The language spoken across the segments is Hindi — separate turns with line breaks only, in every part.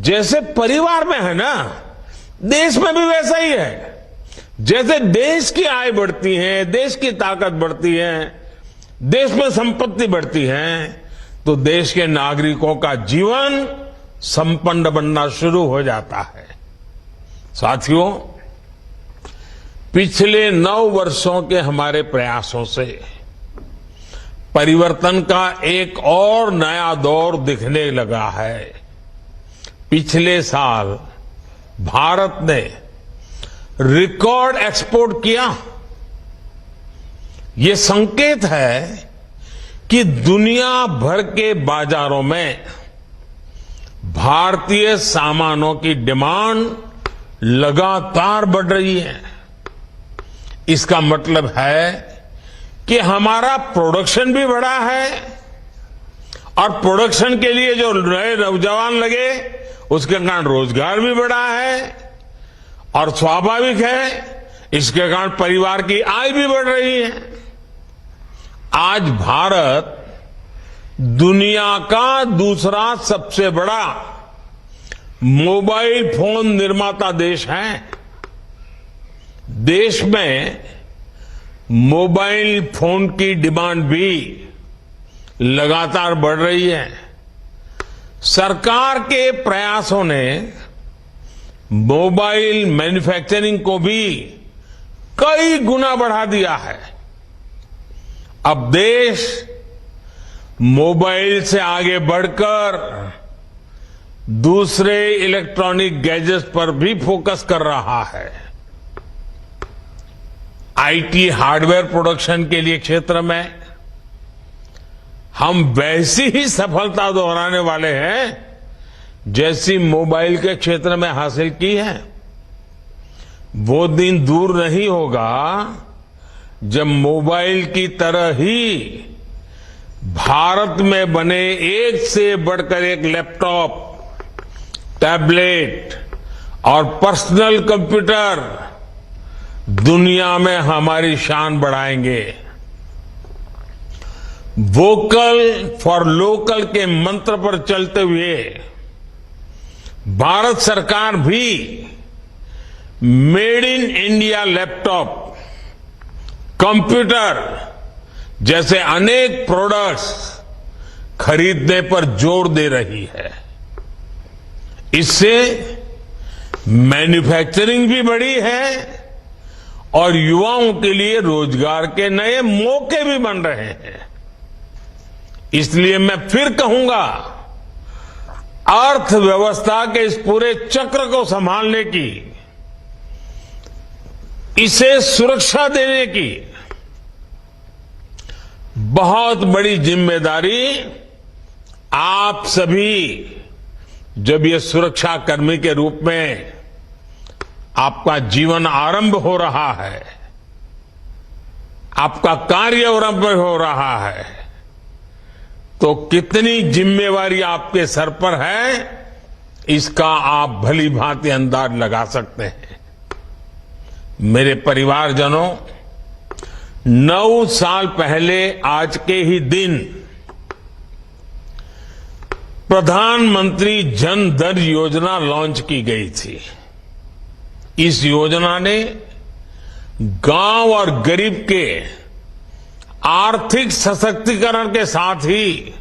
जैसे परिवार में है ना, देश में भी वैसा ही है। जैसे देश की आय बढ़ती है, देश की ताकत बढ़ती है, देश में संपत्ति बढ़ती है, तो देश के नागरिकों का जीवन संपन्न बनना शुरू हो जाता है। साथियों, पिछले 9 वर्षों के हमारे प्रयासों से परिवर्तन का एक और नया दौर दिखने लगा है। पिछले साल भारत ने रिकॉर्ड एक्सपोर्ट किया। ये संकेत है कि दुनिया भर के बाजारों में भारतीय सामानों की डिमांड लगातार बढ़ रही है। इसका मतलब है कि हमारा प्रोडक्शन भी बढ़ा है और प्रोडक्शन के लिए जो नए नौजवान लगे उसके कारण रोजगार भी बढ़ा है और स्वाभाविक है इसके कारण परिवार की आय भी बढ़ रही है। आज भारत दुनिया का दूसरा सबसे बड़ा मोबाइल फोन निर्माता देश है। देश में मोबाइल फोन की डिमांड भी लगातार बढ़ रही है। सरकार के प्रयासों ने मोबाइल मैन्युफैक्चरिंग को भी कई गुना बढ़ा दिया है। अब देश मोबाइल से आगे बढ़कर दूसरे इलेक्ट्रॉनिक गैजेट्स पर भी फोकस कर रहा है। आईटी हार्डवेयर प्रोडक्शन के लिए क्षेत्र में हम वैसी ही सफलता दोहराने वाले हैं जैसी मोबाइल के क्षेत्र में हासिल की है। वो दिन दूर नहीं होगा जब मोबाइल की तरह ही भारत में बने एक से बढ़कर एक लैपटॉप, टैबलेट और पर्सनल कंप्यूटर दुनिया में हमारी शान बढ़ाएंगे। वोकल फॉर लोकल के मंत्र पर चलते हुए भारत सरकार भी made in India laptop, computer जैसे अनेक प्रोडक्ट्स खरीदने पर जोर दे रही है। इससे मैन्युफैक्चरिंग भी बढ़ी है और युवाओं के लिए रोजगार के नए मौके भी बन रहे हैं। इसलिए मैं फिर कहूंगा, अर्थव्यवस्था के इस पूरे चक्र को संभालने की, इसे सुरक्षा देने की बहुत बड़ी जिम्मेदारी आप सभी, जब ये सुरक्षा कर्मी के रूप में आपका जीवन आरंभ हो रहा है, आपका कार्य आरंभ हो रहा है, तो कितनी जिम्मेवारी आपके सर पर है इसका आप भली भांति अंदाज लगा सकते हैं। मेरे परिवारजनों, 9 साल पहले आज के ही दिन प्रधानमंत्री जन धन योजना लॉन्च की गई थी। इस योजना ने गांव और गरीब के आर्थिक सशक्तिकरण के साथ ही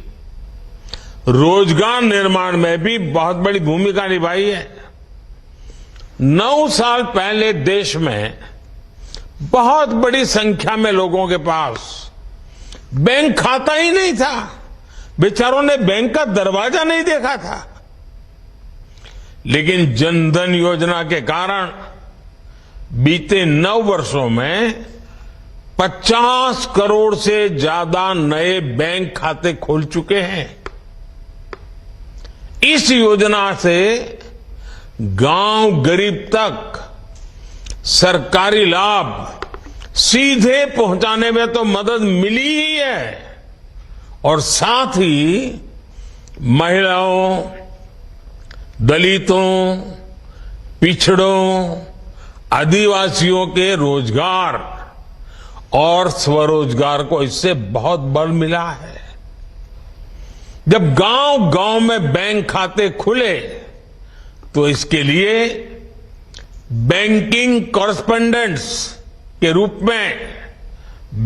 रोजगार निर्माण में भी बहुत बड़ी भूमिका निभाई है। 9 साल पहले देश में बहुत बड़ी संख्या में लोगों के पास बैंक खाता ही नहीं था। बेचारों ने बैंक का दरवाजा नहीं देखा था। लेकिन जनधन योजना के कारण बीते 9 वर्षों में 50 करोड़ से ज्यादा नए बैंक खाते खुल चुके हैं। इस योजना से गांव गरीब तक सरकारी लाभ सीधे पहुंचाने में तो मदद मिली ही है और साथ ही महिलाओं, दलितों, पिछड़ों, आदिवासियों के रोजगार और स्वरोजगार को इससे बहुत बल मिला है। जब गांव गांव में बैंक खाते खुले तो इसके लिए बैंकिंग कॉरेस्पोंडेंट्स के रूप में,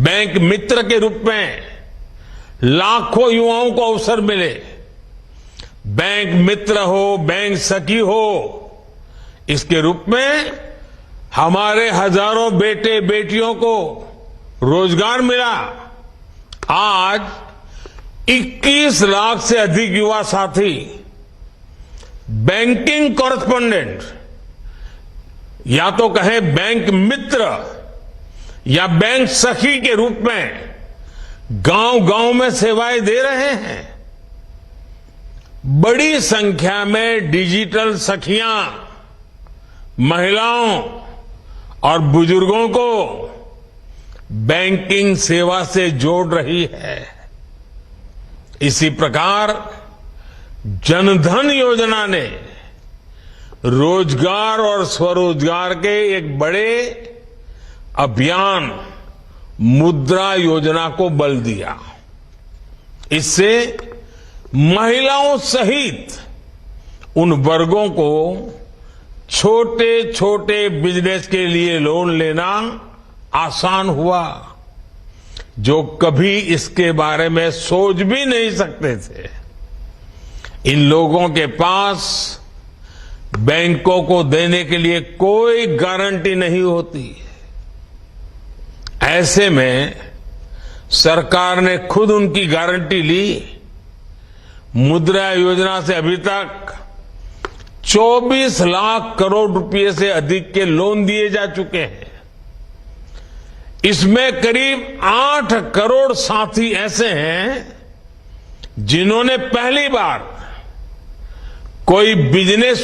बैंक मित्र के रूप में लाखों युवाओं को अवसर मिले। बैंक मित्र हो, बैंक सखी हो, इसके रूप में हमारे हजारों बेटे बेटियों को रोजगार मिला। आज 21 लाख से अधिक युवा साथी बैंकिंग कॉरेस्पोंडेंट, या तो कहें बैंक मित्र या बैंक सखी के रूप में गांव गांव में सेवाएं दे रहे हैं। बड़ी संख्या में डिजिटल सखियां महिलाओं और बुजुर्गों को बैंकिंग सेवा से जोड़ रही है। इसी प्रकार जनधन योजना ने रोजगार और स्वरोजगार के एक बड़े अभियान मुद्रा योजना को बल दिया। इससे महिलाओं सहित उन वर्गों को छोटे छोटे बिजनेस के लिए लोन लेना आसान हुआ जो कभी इसके बारे में सोच भी नहीं सकते थे। इन लोगों के पास बैंकों को देने के लिए कोई गारंटी नहीं होती। ऐसे में सरकार ने खुद उनकी गारंटी ली। मुद्रा योजना से अभी तक 24 लाख करोड़ रुपए से अधिक के लोन दिए जा चुके हैं। इसमें करीब 8 करोड़ साथी ऐसे हैं जिन्होंने पहली बार कोई बिजनेस